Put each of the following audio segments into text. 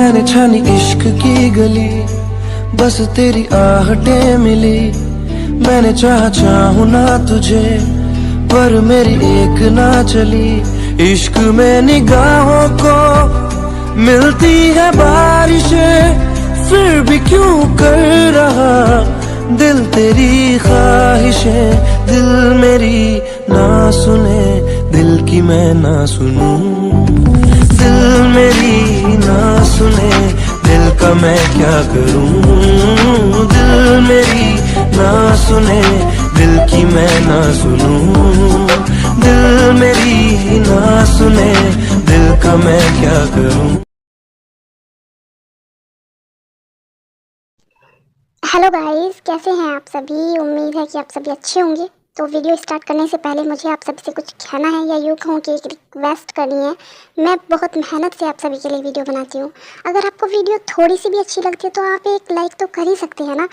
मैंने छानी इश्क की गली, बस तेरी आहटें मिली। मैंने चाहूं ना तुझे, पर मेरी एक ना चली। इश्क में निगाहों को मिलती है बारिशें, फिर भी क्यों कर रहा दिल तेरी ख्वाहिशें। दिल मेरी ना सुने, दिल की मैं ना सुनूं। दिल मेरी ना सुने, दिल का मैं क्या करूं। दिल मेरी ना सुने, दिल की मैं ना सुनूं। दिल मेरी ना सुने, दिल का मैं क्या करूं। हेलो गाइस, कैसे हैं आप सभी। उम्मीद है कि आप सभी अच्छे होंगे। तो वीडियो स्टार्ट करने से पहले मुझे आप सभी से कुछ कहना है, या यूँ कहूँ कि एक रिक्वेस्ट करनी है। मैं बहुत मेहनत से आप सभी के लिए वीडियो बनाती हूँ। अगर आपको वीडियो थोड़ी सी भी अच्छी लगती है तो आप एक लाइक तो कर ही सकते हैं ना।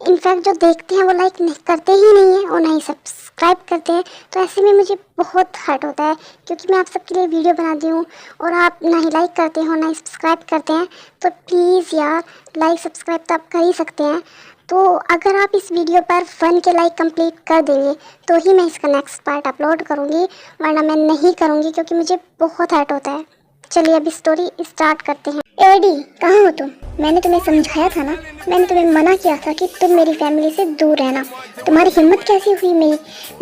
इनफैक्ट जो देखते हैं वो लाइक नहीं करते ही नहीं है और ना ही सब्सक्राइब करते हैं। तो ऐसे में मुझे बहुत हर्ट होता है, क्योंकि मैं आप सबके लिए वीडियो बनाती हूँ और आप ना ही लाइक करते हो ना ही सब्सक्राइब करते हैं। तो प्लीज़ यार, लाइक सब्सक्राइब तो आप कर ही सकते हैं। तो अगर आप इस वीडियो पर 1 के लाइक कंप्लीट कर देंगे तो ही मैं इसका नेक्स्ट पार्ट अपलोड करूँगी, वरना मैं नहीं करूँगी, क्योंकि मुझे बहुत हर्ट होता है। चलिए अभी स्टोरी स्टार्ट करते हैं। एडी, कहाँ हो तुम? मैंने तुम्हें समझाया था ना, मैंने तुम्हें मना किया था कि तुम मेरी फैमिली से दूर रहना। तुम्हारी हिम्मत कैसी हुई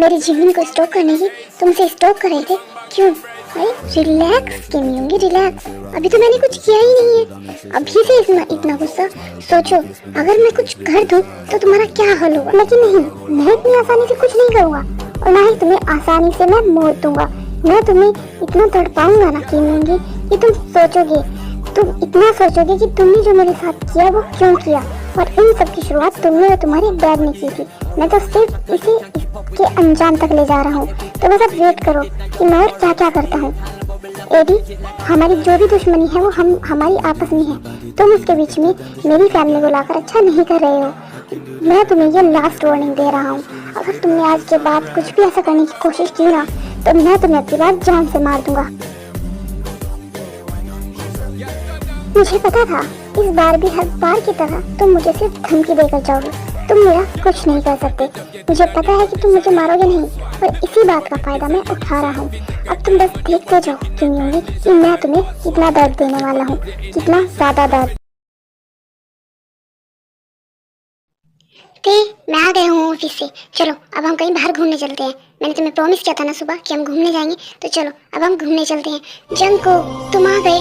मेरी जीवन को स्टॉक करने की? तुमसे स्टॉक कर रहे थे क्यों? अरे रिलैक्स क्यों नहीं होंगी, रिलैक्स। अभी तो मैंने कुछ किया ही नहीं है, अभी से इतना गुस्सा। सोचो, अगर मैं कुछ कर दूं तो तुम्हारा क्या हाल होगा। लेकिन नहीं, मैं इतनी आसानी से कुछ नहीं करूँगा, और ना ही तुम्हें आसानी से मैं मोड़ दूंगा। मैं तुम्हें इतना तड़पाऊंगा ना कि तुम सोचोगे, तुम इतना सोचोगे कि तुमने जो मेरे साथ किया वो क्यों किया। और इन सब की शुरुआत तुमने और तुम्हारे डैड ने की थी। मैं तो सिर्फ इसे इसके अंजाम तक ले जा रहा हूँ। तो बस अब वेट करो कि मैं और क्या क्या करता हूँ। एडी, हमारी जो भी दुश्मनी है वो हमारी आपस में है। तुम उसके बीच में मेरी फैमिली को लाकर अच्छा नहीं कर रहे हो। मैं तुम्हें ये लास्ट वार्निंग दे रहा हूँ। अगर तुमने आज के बाद कुछ भी ऐसा करने की कोशिश की ना, तो मैं तुम्हें अपनी बात जान से मार दूंगा। मुझे पता था इस बार भी हर बार की तरह तुम मुझे सिर्फ धमकी देकर जाओगे। तुम मेरा कुछ नहीं कर सकते। मुझे पता है कि तुम मुझे मारोगे नहीं, और इसी बात का फायदा मैं उठा रहा हूँ। अब तुम बस देखते जाओ क्यों कि मैं तुम्हें कितना दर्द देने वाला हूँ, कितना ज्यादा दर्द। मैं आ गया हूँ ऑफिस से। चलो अब हम कहीं बाहर घूमने चलते हैं। मैंने तुम्हें प्रॉमिस किया था ना सुबह कि हम घूमने जाएंगे, तो चलो अब हम घूमने चलते हैं। जंको, तुम आ गए।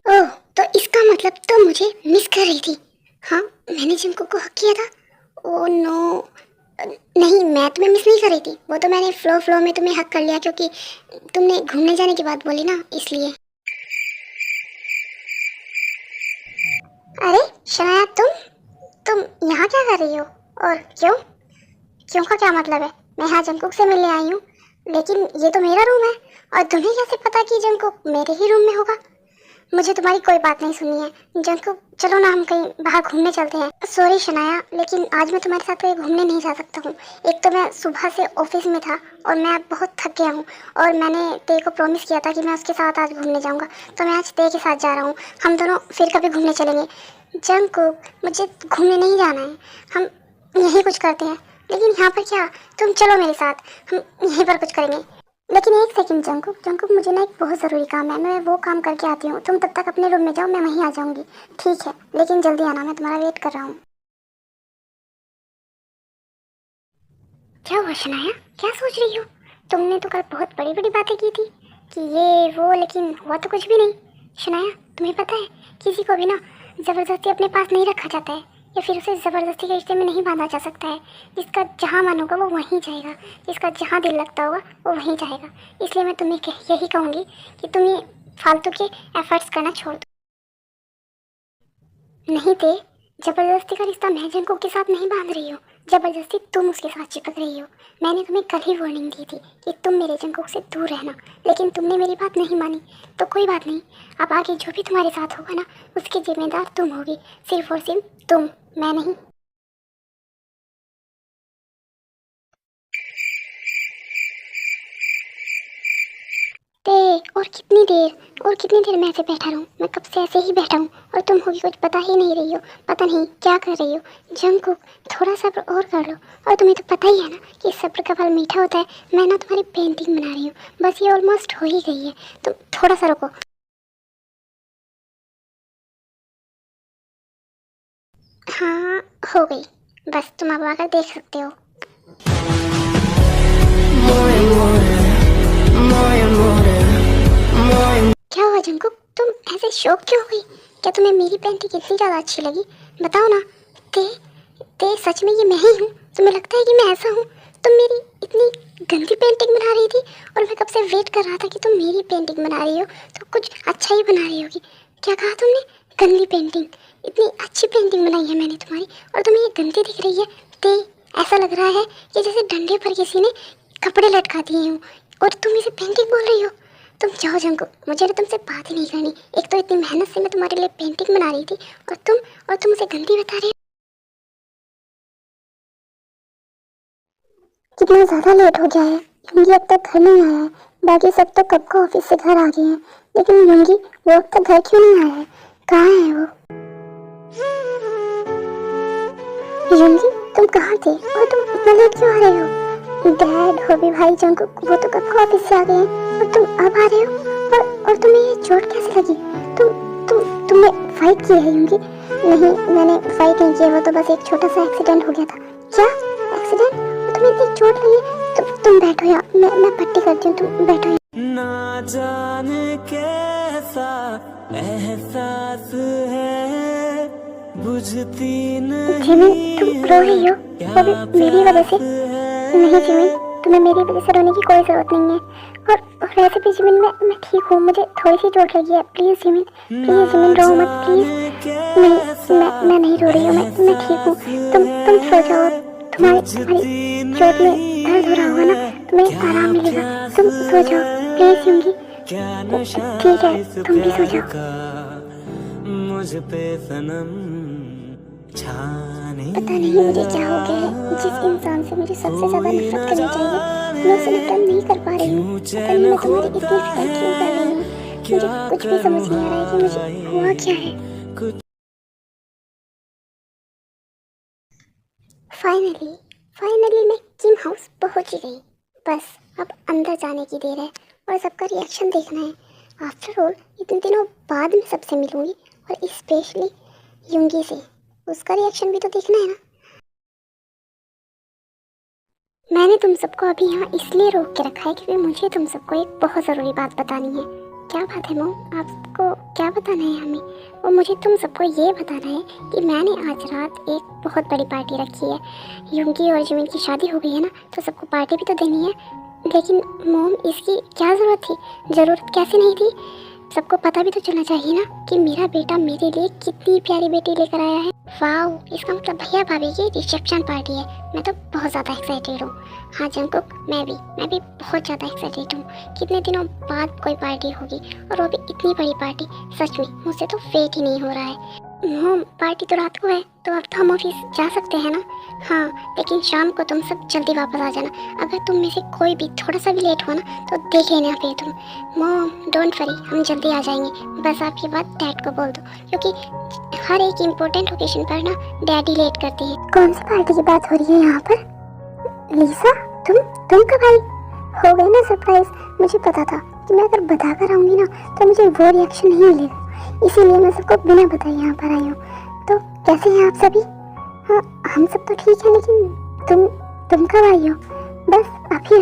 ओह, तो इसका मतलब तुम मुझे मिस कर रही थी। हाँ, मैंने जिनको को हक किया था। ओह नो, नहीं, मैं तुम्हें मिस नहीं कर रही थी। वो तो मैंने फ्लो में तुम्हें हक कर लिया, क्योंकि तुमने घूमने जाने की बात बोली ना, इसलिए। अरे शनाया, तुम यहाँ क्या कर रही हो? और क्यों? क्यों का क्या मतलब है? मैं यहाँ जंकुक से मिलने आई हूँ, लेकिन ये तो मेरा रूम है। और तुम्हें कैसे पता कि जंकुक मेरे ही रूम में होगा? मुझे तुम्हारी कोई बात नहीं सुननी है। जंकुक, चलो ना हम कहीं बाहर घूमने चलते हैं। सॉरी शनाया, लेकिन आज मैं तुम्हारे साथ कहीं घूमने नहीं जा सकता हूँ। एक तो मैं सुबह से ऑफिस में था और मैं बहुत थक गया हूँ, और मैंने तेरे को प्रॉमिस किया था कि मैं उसके साथ आज घूमने जाऊँगा, तो मैं आज तेरे के साथ जा रहा हूँ। हम दोनों फिर कभी घूमने चलेंगे। जंकुक, मुझे घूमने नहीं जाना है, हम यहीं कुछ करते हैं। लेकिन यहाँ पर क्या? तुम चलो मेरे साथ, हम यहीं पर कुछ करेंगे। लेकिन एक सेकंड जंकुक, मुझे ना एक बहुत ज़रूरी काम है। मैं वो काम करके आती हूँ। तुम तब तक अपने रूम में जाओ, मैं वहीं आ जाऊँगी। ठीक है, लेकिन जल्दी आना, मैं तुम्हारा वेट कर रहा हूँ। क्या हुआ शनाया, क्या सोच रही हो? तुमने तो कल बहुत बड़ी बड़ी बातें की थी कि ये वो, लेकिन हुआ तो कुछ भी नहीं। शनाया, तुम्हें पता है, किसी को भी ना ज़बरदस्ती अपने पास नहीं रखा जाता है, या फिर उसे ज़बरदस्ती के रिश्ते में नहीं बांधा जा सकता है। जिसका जहाँ मन होगा वो वहीं जाएगा, जिसका जहाँ दिल लगता होगा वो वहीं जाएगा। इसलिए मैं तुम्हें यही कहूँगी कि तुम ये फालतू के एफर्ट्स करना छोड़ दो। नहीं थे, जबरदस्ती का रिश्ता मैं जंकुक के साथ नहीं बांध रही हूँ, जबरदस्ती तुम उसके साथ चिपक रही हो। मैंने तुम्हें कल ही वार्निंग दी थी कि तुम मेरे जंकुक से दूर रहना, लेकिन तुमने मेरी बात नहीं मानी। तो कोई बात नहीं, अब आगे जो भी तुम्हारे साथ होगा ना, उसकी जिम्मेदार तुम होगी, सिर्फ और सिर्फ तुम, मैं नहीं। और कितनी देर मैं ऐसे बैठा रहूँ? मैं कब से ऐसे ही बैठा हूँ और तुम होगी कुछ बता ही नहीं रही हो। पता नहीं क्या कर रही हो। जंगकुक, थोड़ा सब्र और कर लो। और तुम्हें तो पता ही है ना कि सब्र का फल मीठा होता है। मैं ना तुम्हारी पेंटिंग बना रही हूँ, बस ये ऑलमोस्ट हो ही गई है। तुम थोड़ा सा रुको। हाँ, हो गई। बस तुम अब आकर देख सकते हो। क्या हुआ जंगकुक, तुम ऐसे शौक क्यों हो गई? क्या तुम्हें मेरी पेंटिंग इतनी ज़्यादा अच्छी लगी? बताओ ना। ते ते सच में ये मैं ही हूँ? तुम्हें लगता है कि मैं ऐसा हूँ? तुम मेरी इतनी गंदी पेंटिंग बना रही थी और मैं कब से वेट कर रहा था कि तुम मेरी पेंटिंग बना रही हो तो कुछ अच्छा ही बना रही होगी। क्या कहा तुमने? गंदी पेंटिंग? इतनी अच्छी पेंटिंग बनाई है मैंने तुम्हारी और तुम्हें ये गंदी दिख रही है? ते ऐसा लग रहा है कि जैसे डंडे पर किसी ने कपड़े लटका दिए हों और तुम इसे पेंटिंग बोल रही हो। तुम जाओ जंगकुक, मुझे ना तुमसे बात ही नहीं करनी। एक तो इतनी मेहनत से मैं तुम्हारे लिए पेंटिंग बना रही थी और तुम उसे गंदी बता रहे हो। कितना ज़्यादा लेट हो गया है। युंगी अब तक घर नहीं आया है। बाकी सब तो कब को ऑफिस से घर आ गए हैं, लेकिन युंगी वो अब तक घर क्यों नहीं आया है? कहाँ है वो? युंगी, तुम कहाँ थे और तुम इतना लेट क्यों आ रहे हो? डैड, होबी भाई, जंगकुक वो तो कब को ऑफिस से आ गए हैं और तुम अब आ रहे हो। और तुम्हें ये चोट कैसे लगी? तुमने फाइट की है युंगी? नहीं, मैंने फाइट नहीं किया, वो तो बस एक छोटा सा एक्सीडेंट हो गया था। क्या एक्सीडेंट? तुम्हें इतनी चोट लगी है? तुम बैठो यार, मैं पट्टी करती हूँ, तुम बैठो यार। ना जाने कैसा एहसास है, बुझती जिमिन, तुम रो रही हो? वो भी मेरी वजह से? नहीं जिमिन, तुम्हें मेरी वजह से रोने की कोई जरूरत नहीं है। और वैसे भी जिमिन, मैं ठीक हूँ, मुझे थोड़ी सी चोट लगी है। प्लीज जिमिन, रो मत प्लीज। नहीं, मैं नहीं रो रही हूँ, मैं ठीक हूँ। तुम सो जाओ। तुम्हारी चोट में दर्द हो रहा होगा ना, तुम्हें आराम मिलेगा। तुम सो जाओ प्लीज युंगी। ठीक है, तुम भी सो जाओ। मुझ पे सनम छाने पता नहीं मुझे क्या हो गया है। जिस इंसान से मुझे सबसे ज्यादा नफरत करनी चाहिए, मैं उसे नफरत नहीं कर पा रही हूँ। पता नहीं मैं तुम्हारी इतनी फिक्र क्यों कर रही हूँ। मुझे कुछ भी समझ नहीं आ रहा है कि मुझे हुआ क्या है। फाइनली मैं किम हाउस पहुंच ही गई। बस अब अंदर जाने की देर है और सबका रिएक्शन देखना है। आफ्टर ऑल इतने दिनों बाद मैं सबसे मिलूंगी और स्पेशली युंगी से। उसका रिएक्शन भी तो देखना है ना। मैंने तुम सबको अभी यहाँ इसलिए रोक के रखा है क्योंकि मुझे तुम सबको एक बहुत ज़रूरी बात बतानी है। क्या बात है मोम? आपको क्या बताना है हमें? और मुझे तुम सबको ये बताना है कि मैंने आज रात एक बहुत बड़ी पार्टी रखी है। युंगी और जिमिन की शादी हो गई है ना, तो सबको पार्टी भी तो देनी है। लेकिन मोम, इसकी क्या ज़रूरत थी? ज़रूरत कैसे नहीं थी? सबको पता भी तो चलना चाहिए ना कि मेरा बेटा मेरे लिए कितनी प्यारी बेटी लेकर आया है। वाओ, इसका मतलब भैया भाभी की रिसेप्शन पार्टी है। मैं तो बहुत ज़्यादा एक्साइटेड हूँ। हाँ जंगकुक, मैं भी बहुत ज़्यादा एक्साइटेड हूँ। कितने दिनों बाद कोई पार्टी होगी और वो भी इतनी बड़ी पार्टी। सच में मुझसे तो वेट ही नहीं हो रहा है। मोम, पार्टी तो रात को है तो अब तो हम ऑफिस जा सकते हैं ना? हाँ, लेकिन शाम को तुम सब जल्दी वापस आ जाना। अगर तुम में से कोई भी थोड़ा सा भी लेट हो ना तो देख लेना फिर तुम। मोम डोंट वरी, हम जल्दी आ जाएंगे। बस आप ये बात डैड को बोल दो, क्योंकि हर एक इम्पोर्टेंट ओकेजन पर ना डैडी लेट करती है। कौन सी पार्टी की बात हो रही है यहाँ पर? लीसा, तुम कब आई? हो गई ना सरप्राइज? मुझे पता था कि मैं अगर बता कर आऊँगी ना तो मुझे वो रिएक्शन नहीं मिलेगा, इसीलिए मैं सबको बिना बताए यहाँ पर आई हूँ। तो कैसे हैं आप सभी? हाँ, हम सब तो ठीक है, लेकिन तुम कब आई हो? बस अभी।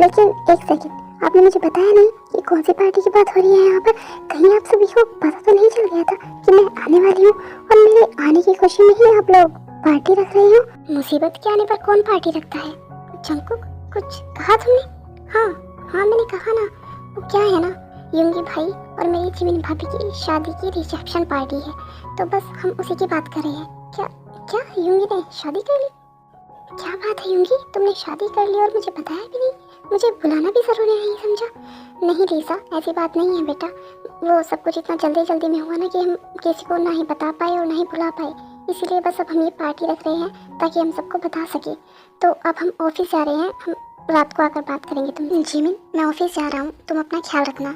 लेकिन एक सेकंड, आपने मुझे बताया नहीं कि कौन सी पार्टी की बात हो रही है यहाँ पर? कहीं आप सभी को पता तो नहीं चल गया था कि मैं आने वाली हूँ और मेरे आने की खुशी में ही आप लोग पार्टी रख रहे हो? मुसीबत के आने पर कौन पार्टी रखता है? जंगकुक, कुछ कहा तुमने? हाँ, मैंने कहा ना, वो क्या है ना, युंगी भाई और मेरी जिमिन भाभी की शादी की रिसेप्शन पार्टी है, तो बस हम उसी की बात कर रहे हैं। क्या युंगी ने शादी कर ली? क्या बात है युंगी, तुमने शादी कर ली और मुझे बताया भी नहीं? मुझे बुलाना भी जरूरी नहीं समझा? नहीं लीसा, ऐसी बात नहीं है बेटा। वो सब कुछ इतना जल्दी में हुआ ना कि हम किसी को ना ही बता पाए और ना ही बुला पाए, इसीलिए बस अब हम ये पार्टी रख रहे हैं ताकि हम सबको बता सके। तो अब हम ऑफिस जा रहे हैं, हम रात को आकर बात करेंगे। तुम जिमिन, मैं ऑफिस जा रहा हूँ, तुम अपना ख्याल रखना।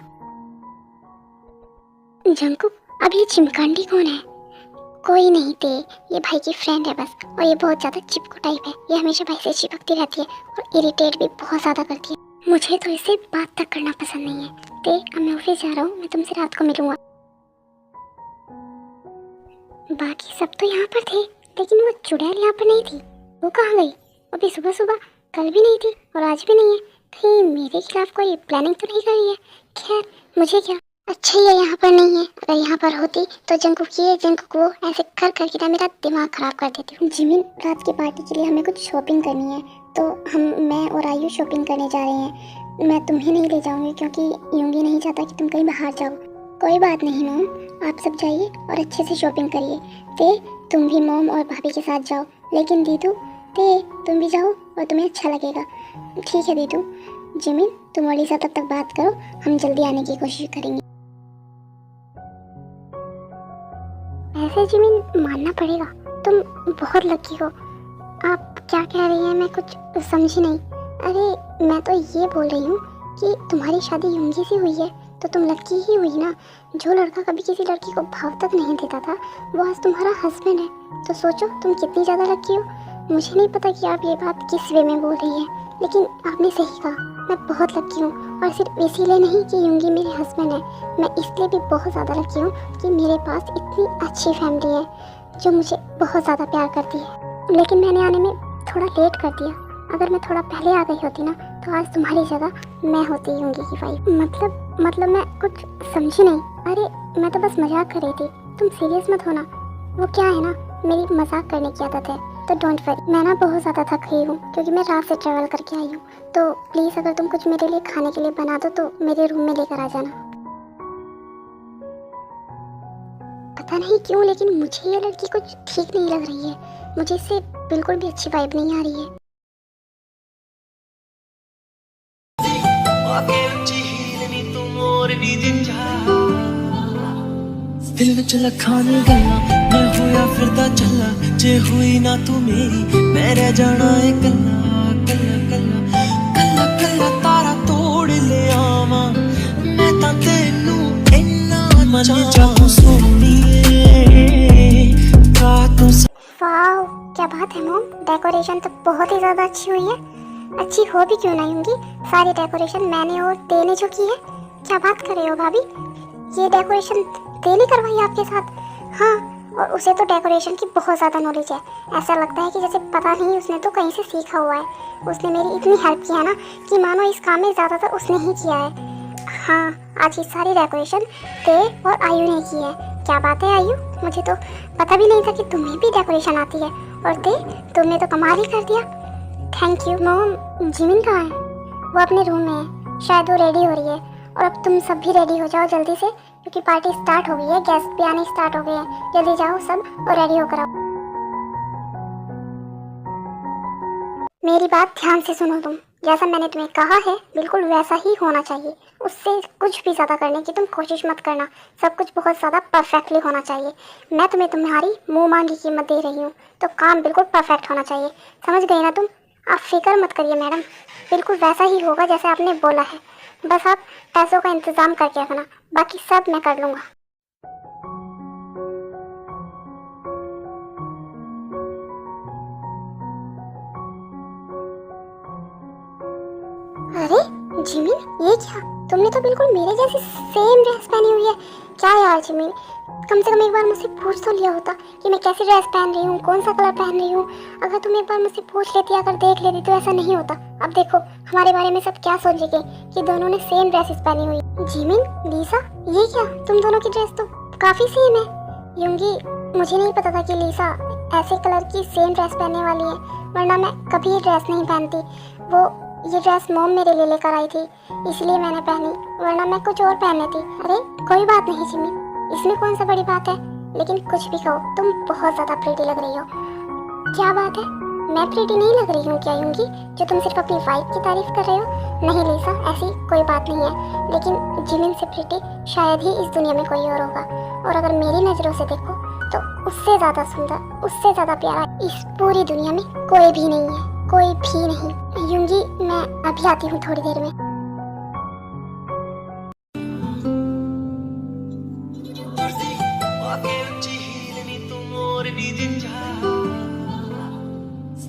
जंकुक, अब ये चिमकांडी कौन है? कोई नहीं थे, ये भाई की फ्रेंड है बस। और ये बहुत ज़्यादा चिपकू टाइप है, ये हमेशा भाई से चिपकती रहती है और इरिटेट भी बहुत ज़्यादा करती है। मुझे तो इससे बात तक करना पसंद नहीं है। ते अब मैं ऑफिस जा रहा हूँ, मैं तुमसे रात को मिलूंगा। बाकी सब तो यहाँ पर थे, लेकिन वो चुड़ैल यहाँ पर नहीं थी। वो कहाँ गई? वो भी सुबह सुबह, कल भी नहीं थी और आज भी नहीं है। कहीं मेरे खिलाफ कोई प्लानिंग तो नहीं कर रही है? खैर, मुझे क्या। अच्छा ये यहाँ पर नहीं है, अगर यहाँ पर होती तो जंकुक ये जंकुक वो ऐसे कर करके ना मेरा दिमाग खराब कर देती हूँ। जिमिन, रात की पार्टी के लिए हमें कुछ शॉपिंग करनी है, तो मैं और आयु शॉपिंग करने जा रहे हैं। मैं तुम्हें नहीं ले जाऊँगी क्योंकि यूंगी नहीं चाहता कि तुम कहीं बाहर जाओ। कोई बात नहीं मॉम, आप सब जाइए और अच्छे से शॉपिंग करिए। ते तुम भी मॉम और भाभी के साथ जाओ, लेकिन दीदू ते तुम भी जाओ और तुम्हें अच्छा लगेगा। ठीक है दीदू। जिमिन, तुम और लीसा तब तक बात करो, हम जल्दी आने की कोशिश करेंगे। ऐसे जिमिन मानना पड़ेगा, तुम बहुत लकी हो। आप क्या कह रही हैं? मैं कुछ समझी नहीं। अरे मैं तो ये बोल रही हूँ कि तुम्हारी शादी यूंगी से हुई है तो तुम लकी ही हुई ना। जो लड़का कभी किसी लड़की को भाव तक नहीं देता था, वो आज तुम्हारा हस्बैंड है। तो सोचो तुम कितनी ज़्यादा लकी हो। मुझे नहीं पता कि आप ये बात किस वे में बोल रही हैं, लेकिन आपने सही कहा, मैं बहुत लकी हूँ। और सिर्फ इसीलिए नहीं कि यूंगी मेरे हस्बैंड है, मैं इसलिए भी बहुत ज़्यादा लकी हूँ कि मेरे पास इतनी अच्छी फैमिली है जो मुझे बहुत ज़्यादा प्यार करती है। लेकिन मैंने आने में थोड़ा लेट कर दिया। अगर मैं थोड़ा पहले आ गई होती ना, तो आज तुम्हारी जगह मैं होती यूंगी की वाइफ। मतलब मैं कुछ समझी नहीं। अरे मैं तो बस मजाक कर रही थी, तुम सीरियस मत होना। वो क्या है ना, मेरी मजाक करने की आदत है, तो डोंट वरी। मैं ना बहुत ज़्यादा थक गई हूँ क्योंकि मैं रात से ट्रैवल करके आई हूँ। तो प्लीज़ अगर तुम कुछ मेरे लिए खाने के लिए बना दो तो मेरे रूम में लेकर आ जाना। पता नहीं क्यों, लेकिन मुझे ये लड़की कुछ ठीक नहीं लग रही है। मुझे इससे बिल्कुल भी अच्छी वाइब नहीं आ रही है। दिल विच लखां दी गल्लां मैं होया फिरदा चला, जे हुई ना तू मेरी मैं रह जाना है कल्ला कल्ला कल्ला कल्ला कल्ला तारा तोड़ ले आवां मैं तां तैनू इन्ना चाहां सोहणीए का तू। वाह क्या बात है मॉम, डेकोरेशन तो बहुत ही ज़्यादा अच्छी हुई है। अच्छी हो भी क्यों नहीं होंगी, सारी डेकोरेशन मैंने और ते ने जो की है। क्या बात कर रहे हो भाभी, ये डेकोरेशन ते ने करवाई आपके साथ? हाँ, और उसे तो डेकोरेशन की बहुत ज़्यादा नॉलेज है। ऐसा लगता है कि जैसे पता नहीं उसने तो कहीं से सीखा हुआ है। उसने मेरी इतनी हेल्प की है ना कि मानो इस काम में ज़्यादातर उसने ही किया है। हाँ, आज की सारी डेकोरेशन ते और आयु ने की है। क्या बात है आयु, मुझे तो पता भी नहीं था कि तुम्हें भी डेकोरेशन आती है। और ते, तुमने तो कमाल ही कर दिया। Thank you mom. जिमिन कहाँ है? वो अपने रूम में है, शायद वो रेडी हो रही है। और अब तुम सब भी रेडी हो जाओ जल्दी से, क्योंकि पार्टी स्टार्ट हो गई है, गेस्ट भी आने स्टार्ट हो गए हैं। जल्दी जाओ सब और रेडी होकर आओ। मेरी बात ध्यान से सुनो तुम, जैसा मैंने तुम्हें कहा है बिल्कुल वैसा ही होना चाहिए। उससे कुछ भी ज़्यादा करने की तुम कोशिश मत करना। सब कुछ बहुत ज़्यादा परफेक्टली होना चाहिए। मैं तुम्हें तुम्हारी मुँह मांगी कीमत दे रही हूँ, तो काम बिल्कुल परफेक्ट होना चाहिए। समझ गई ना तुम? आप फिक्र मत करिए मैडम, बिल्कुल वैसा ही होगा जैसे आपने बोला है। बस आप पैसों का इंतज़ाम करके रखना, बाकी सब मैं कर लूँगा। अरे जिमिन, ये क्या? तुमने तो बिल्कुल मेरे जैसी सेम ड्रेस पहनी हुई है। क्या यार जिमिन, कम से कम एक बार मुझसे पूछ तो लिया होता कि मैं कैसी ड्रेस पहन रही हूँ, कौन सा कलर पहन रही हूँ। अगर तुम एक बार मुझसे पूछ लेती, अगर देख लेती तो ऐसा नहीं होता। अब देखो हमारे बारे में सब क्या सोचेंगे कि दोनों ने सेम ड्रेसेस पहनी हुई। जिमिन, लीसा, ये क्या? तुम दोनों की ड्रेस तो काफ़ी सेम है। यूंगी, मुझे नहीं पता था कि लीसा ऐसे कलर की सेम ड्रेस पहनने वाली है, वरना मैं कभी ये ड्रेस नहीं पहनती। वो ये ड्रेस मॉम मेरे लिए लेकर आई थी, इसलिए मैंने पहनी, वरना मैं कुछ और पहने थी। अरे कोई बात नहीं जिमिन, इसमें कौन सा बड़ी बात है। लेकिन कुछ भी कहो, तुम बहुत ज़्यादा प्रीटी लग रही हो। क्या बात है, मैं प्रीटी नहीं लग रही हूँ क्या यूंगी, जो तुम सिर्फ अपनी वाइफ की तारीफ कर रहे हो? नहीं लीसा, ऐसी कोई बात नहीं है। लेकिन जिमिन से प्रीटी शायद ही इस दुनिया में कोई और होगा। और अगर मेरी नज़रों से देखो तो उससे ज़्यादा सुंदर, उससे ज़्यादा प्यारा इस पूरी दुनिया में कोई भी नहीं है, कोई भी नहीं। यूंगी, मैं अभी आती हूँ थोड़ी देर में।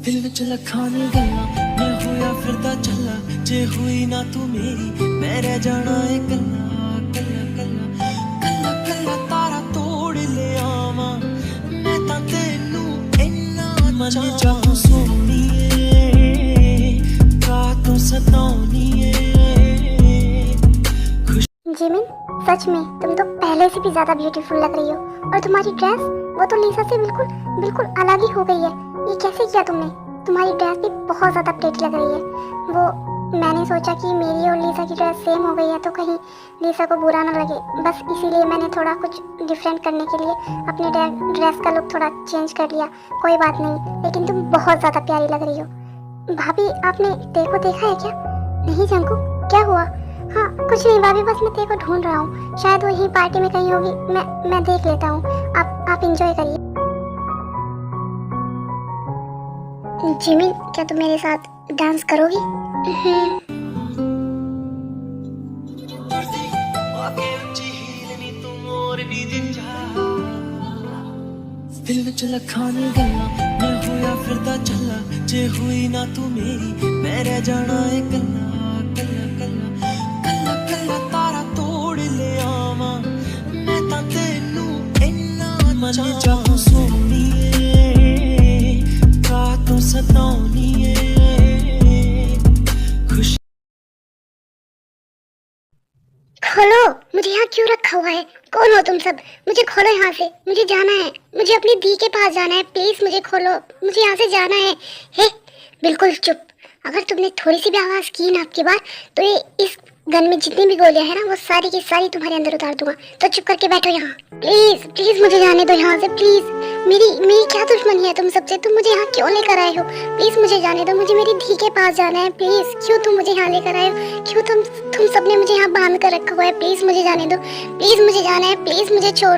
दिल विच लखां दी गल्लां मैं होया फिरदा चला जे हुई ना तू मेरी मैं रह जाना है कल्ला कल्ला कल्ला कल्ला कल्ला तारा तोड़ ले आवां मैं तां तैनू इन्ना मन चाहूं सोहणीए का तू सताउणीए जिमिन, सच में तुम तो पहले से भी ज्यादा ब्यूटीफुल लग रही हो। और तुम्हारी ड्रेस, वो तो लीसा से बिल्कुल बिल्कुल अलग ही हो गई है। ये कैसे किया तुमने? तुम्हारी ड्रेस भी बहुत ज्यादा प्रेटी लग रही है। वो मैंने सोचा कि मेरी और लीसा की ड्रेस सेम हो गई है तो कहीं लीसा को बुरा ना लगे, बस इसीलिए मैंने थोड़ा कुछ डिफरेंट करने के लिए अपने ड्रेस का लुक थोड़ा चेंज कर लिया। कोई बात नहीं, लेकिन तुम बहुत ज्यादा प्यारी लग रही हो। भाभी, आपने देखा है क्या? नहीं जंकू, क्या हुआ? हाँ कुछ नहीं भाभी, बस मैं तेरे को ढूंढ रहा हूँ, शायद वो यहीं पार्टी में कहीं होगी। मैं देख लेता हूँ, आप एंजॉय करिए। जिमिन, क्या तुम मेरे साथ डांस करोगी? दिल विच लखां दी गल्लां मैं होया फिरदा चला जे हुई ना तू मेरी मैं रह जाना है कल्ला कल्ला कल्ला कल्ला कल्ला तारा तोड़ ले आवां मैं तां तैनू इन्ना मन चाहूं सोहणीए का तू सताउणीए खुश खोलो, मुझे यहाँ क्यों रखा हुआ है? कौन हो तुम सब? मुझे खोलो यहाँ से, मुझे जाना है, मुझे अपनी दी के पास जाना है। प्लीज मुझे खोलो, मुझे यहाँ से जाना है। हे, बिल्कुल चुप। अगर तुमने थोड़ी सी भी आवाज की ना आपकी बार, तो ये इस गन में जितनी भी गोलियां हैं ना, वो सारी की सारी तुम्हारे अंदर उतार दूंगा। तो चुप करके बैठो यहाँ। प्लीज प्लीज मुझे जाने दो यहाँ से, प्लीज। मेरी क्या दुश्मनी है तुम सबसे? तुम मुझे यहाँ क्यों लेकर आए हो? प्लीज मुझे जाने दो, मुझे मेरी धी के पास जाना है। प्लीज, क्यों तुम मुझे यहाँ लेकर आए हो? क्यों तुम सबने मुझे यहाँ बांध कर रखा हुआ है? प्लीज मुझे जाने दो, प्लीज मुझे जाना है, प्लीज मुझे छोड़